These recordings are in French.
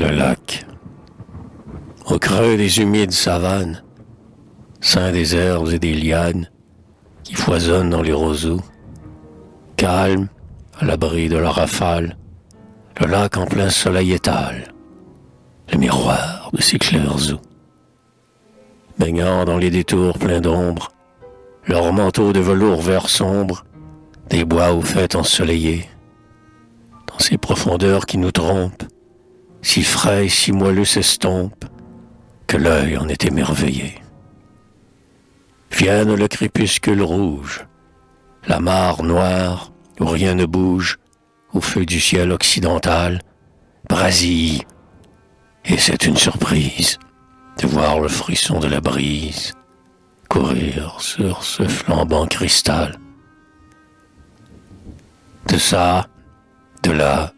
Le lac. Au creux des humides savanes, ceint des herbes et des lianes qui foisonnent dans les roseaux, calme, à l'abri de la rafale, le lac en plein soleil étale, le miroir de ses clairs eaux. Baignant dans les détours pleins d'ombre, leur manteau de velours vert sombre, des bois aux fêtes ensoleillées, dans ces profondeurs qui nous trompent, si frais et si moelleux s'estompent, que l'œil en est émerveillé. Vienne le crépuscule rouge, la mare noire où rien ne bouge, au feu du ciel occidental, brasille, et c'est une surprise de voir le frisson de la brise courir sur ce flambant cristal. De ça, de là,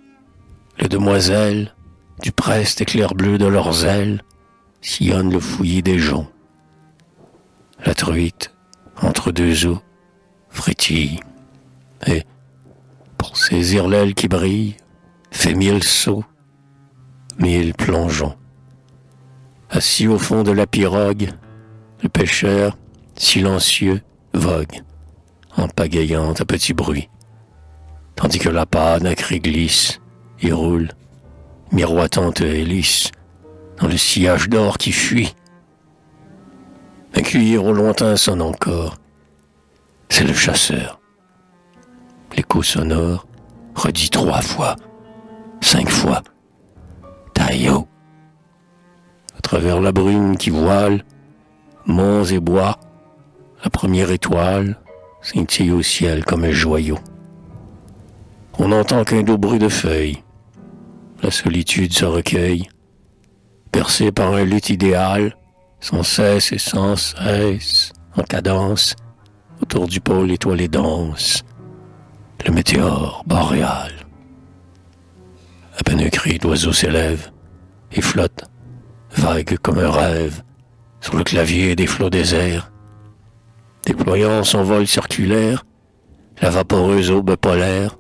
les demoiselles, du preste éclair bleu de leurs ailes, sillonnent le fouillis des joncs. La truite, entre deux eaux, frétille, et, pour saisir l'aile qui brille, fait 1000 sauts, 1000 plongeons. Assis au fond de la pirogue, le pêcheur, silencieux, vogue, en pagayant à petit bruit, tandis que la panne à cris glisse et roule, miroitante et lisse, dans le sillage d'or qui fuit. Un cuir au lointain sonne encore. C'est le chasseur. L'écho sonore redit 3 fois, 5 fois. Taillot. À travers la brume qui voile monts et bois, la première étoile scintille au ciel comme un joyau. On n'entend qu'un doux bruit de feuilles. La solitude se recueille, percée par un luth idéal, sans cesse et sans cesse, en cadence, autour du pôle étoilé danse, le météore boréal. À peine un cri d'oiseau s'élève et flotte, vague comme un rêve, sur le clavier des flots déserts, déployant son vol circulaire, la vaporeuse aube polaire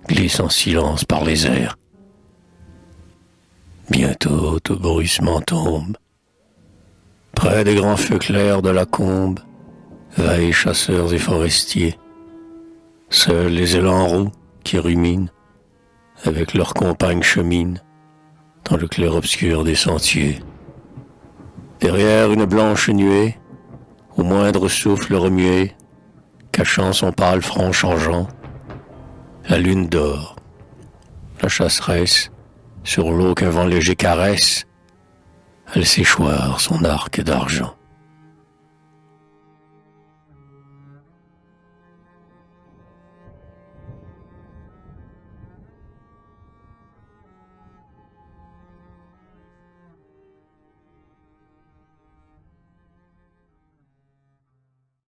glisse en silence par les airs. Bientôt tout bruissement tombe. Près des grands feux clairs de la combe, veillent chasseurs et forestiers. Seuls les élans roux qui ruminent, avec leurs compagnes cheminent, dans le clair-obscur des sentiers. Derrière une blanche nuée, au moindre souffle remué, cachant son pâle front changeant, la lune dort, la chasseresse, sur l'eau qu'un vent léger caresse, elle s'échoire son arc d'argent.